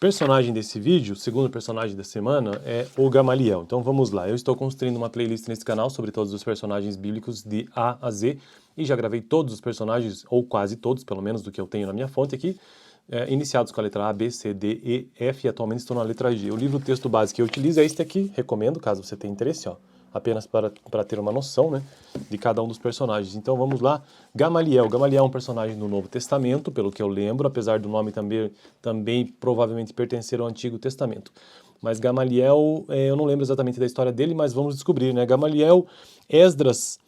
Personagem desse vídeo, o segundo personagem da semana, é o Gamaliel. Então vamos lá, eu estou construindo uma playlist nesse canal sobre todos os personagens bíblicos de A a Z e já gravei todos os personagens, ou quase todos, pelo menos do que eu tenho na minha fonte aqui, iniciados com a letra A, B, C, D, E, F e atualmente estou na letra G. O livro-texto base que eu utilizo é este aqui, recomendo caso você tenha interesse, ó. Apenas para ter uma noção, né, de cada um dos personagens. Então vamos lá, Gamaliel. Gamaliel é um personagem do Novo Testamento, pelo que eu lembro, apesar do nome também provavelmente pertencer ao Antigo Testamento. Mas Gamaliel, eu não lembro exatamente da história dele, mas vamos descobrir, né? Gamaliel, Esdras,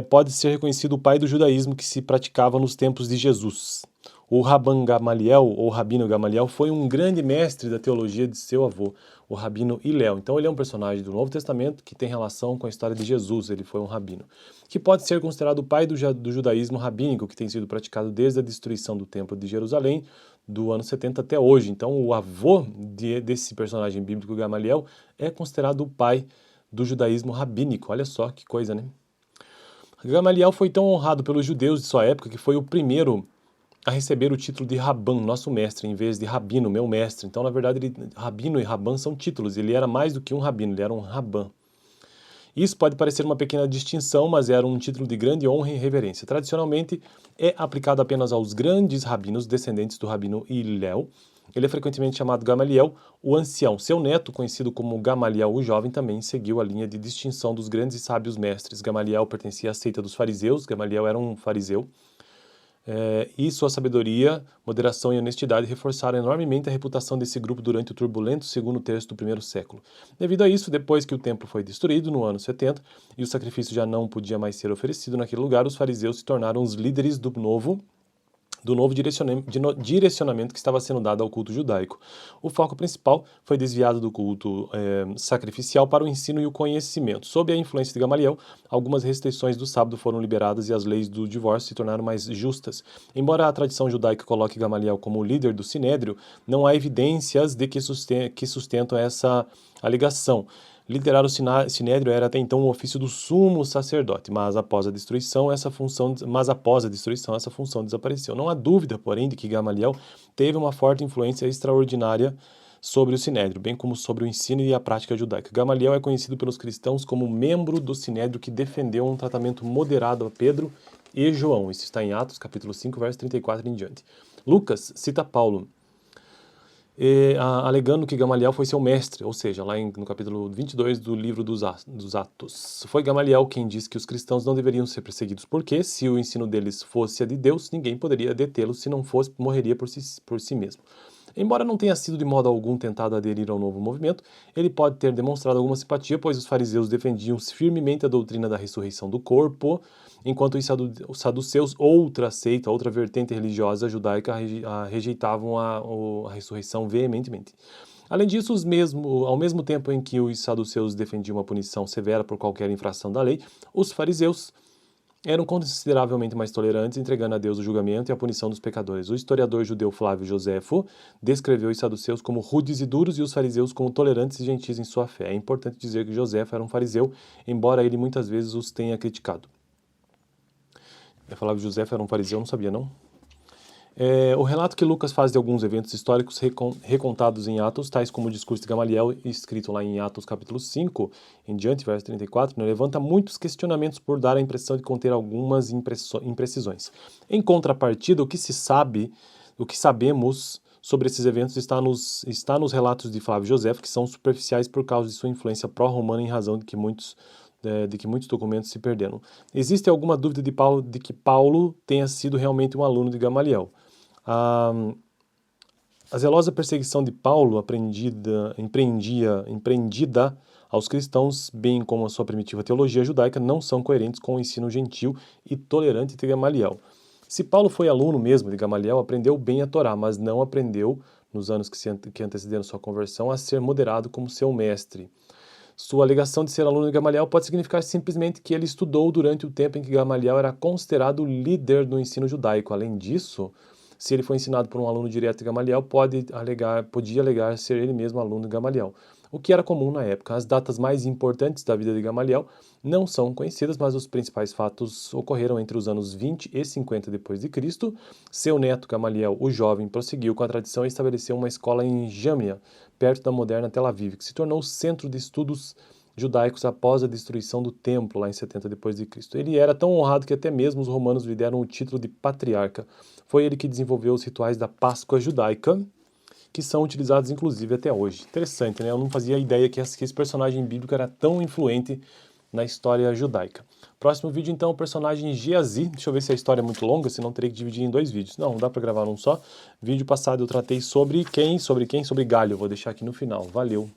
pode ser reconhecido o pai do judaísmo que se praticava nos tempos de Jesus. O Rabban Gamaliel, ou Rabino Gamaliel, foi um grande mestre da teologia de seu avô, o Rabino Hillel. Então ele é um personagem do Novo Testamento que tem relação com a história de Jesus, ele foi um rabino. Que pode ser considerado o pai do judaísmo rabínico, que tem sido praticado desde a destruição do Templo de Jerusalém, do ano 70 até hoje. Então o avô desse personagem bíblico, Gamaliel, é considerado o pai do judaísmo rabínico. Olha só que coisa, né? Gamaliel foi tão honrado pelos judeus de sua época que foi o primeiro a receber o título de Rabban, nosso mestre, em vez de Rabino, meu mestre. Então, na verdade, Rabino e Rabban são títulos. Ele era mais do que um Rabino, ele era um Rabban. Isso pode parecer uma pequena distinção, mas era um título de grande honra e reverência. Tradicionalmente, é aplicado apenas aos grandes rabinos, descendentes do Rabino Hillel. Ele é frequentemente chamado Gamaliel, o ancião. Seu neto, conhecido como Gamaliel o jovem, também seguiu a linha de distinção dos grandes e sábios mestres. Gamaliel pertencia à seita dos fariseus, Gamaliel era um fariseu. E sua sabedoria, moderação e honestidade reforçaram enormemente a reputação desse grupo durante o turbulento segundo terço do primeiro século. Devido a isso, depois que o templo foi destruído no ano 70 e o sacrifício já não podia mais ser oferecido naquele lugar, os fariseus se tornaram os líderes do novo direcionamento que estava sendo dado ao culto judaico. O foco principal foi desviado do culto sacrificial para o ensino e o conhecimento. Sob a influência de Gamaliel, algumas restrições do sábado foram liberadas e as leis do divórcio se tornaram mais justas. Embora a tradição judaica coloque Gamaliel como o líder do Sinédrio, não há evidências de que sustentam essa alegação. Liderar o Sinédrio era até então o ofício do sumo sacerdote, mas após a destruição essa função desapareceu. Não há dúvida, porém, de que Gamaliel teve uma forte influência extraordinária sobre o Sinédrio, bem como sobre o ensino e a prática judaica. Gamaliel é conhecido pelos cristãos como membro do Sinédrio que defendeu um tratamento moderado a Pedro e João. Isso está em Atos, capítulo 5, verso 34 em diante. Lucas cita Paulo, alegando que Gamaliel foi seu mestre, ou seja, lá no capítulo 22 do livro dos Atos. Foi Gamaliel quem disse que os cristãos não deveriam ser perseguidos, porque se o ensino deles fosse a de Deus, ninguém poderia detê-los, se não fosse, morreria por si mesmo. Embora não tenha sido de modo algum tentado aderir ao novo movimento, ele pode ter demonstrado alguma simpatia, pois os fariseus defendiam firmemente a doutrina da ressurreição do corpo, enquanto os saduceus, outra seita, outra vertente religiosa judaica, rejeitavam a ressurreição veementemente. Além disso, ao mesmo tempo em que os saduceus defendiam uma punição severa por qualquer infração da lei, os fariseus eram consideravelmente mais tolerantes, entregando a Deus o julgamento e a punição dos pecadores. O historiador judeu Flávio Joséfo descreveu os saduceus como rudes e duros e os fariseus como tolerantes e gentis em sua fé. É importante dizer que Joséfo era um fariseu, embora ele muitas vezes os tenha criticado. Flávio Joséfo era um fariseu, não sabia não? O relato que Lucas faz de alguns eventos históricos recontados em Atos, tais como o discurso de Gamaliel, escrito lá em Atos capítulo 5, em diante, verso 34, né, levanta muitos questionamentos por dar a impressão de conter algumas imprecisões. Em contrapartida, o que sabemos sobre esses eventos está nos relatos de Flávio Joséfo, que são superficiais por causa de sua influência pró-romana em razão de que muitos documentos se perderam. Existe alguma dúvida de que Paulo tenha sido realmente um aluno de Gamaliel? A zelosa perseguição de Paulo, empreendida aos cristãos, bem como a sua primitiva teologia judaica, não são coerentes com o ensino gentil e tolerante de Gamaliel. Se Paulo foi aluno mesmo de Gamaliel, aprendeu bem a Torá, mas não aprendeu, nos anos que antecederam sua conversão, a ser moderado como seu mestre. Sua alegação de ser aluno de Gamaliel pode significar simplesmente que ele estudou durante o tempo em que Gamaliel era considerado líder do ensino judaico. Além disso, se ele foi ensinado por um aluno direto de Gamaliel, podia alegar ser ele mesmo aluno de Gamaliel. o que era comum na época. As datas mais importantes da vida de Gamaliel não são conhecidas, mas os principais fatos ocorreram entre os anos 20 e 50 depois de Cristo. Seu neto Gamaliel, o jovem, prosseguiu com a tradição e estabeleceu uma escola em Jâmia, perto da moderna Tel Aviv, que se tornou centro de estudos judaicos após a destruição do templo, lá em 70 depois de Cristo. Ele era tão honrado que até mesmo os romanos lhe deram o título de patriarca. Foi ele que desenvolveu os rituais da Páscoa judaica, que são utilizados inclusive até hoje. Interessante, né? Eu não fazia ideia que esse personagem bíblico era tão influente na história judaica. Próximo vídeo, então, o personagem Geazi. Deixa eu ver se a história é muito longa, senão teria que dividir em 2 vídeos. Não dá para gravar um só. Vídeo passado eu tratei sobre quem? Sobre Galho. Vou deixar aqui no final. Valeu!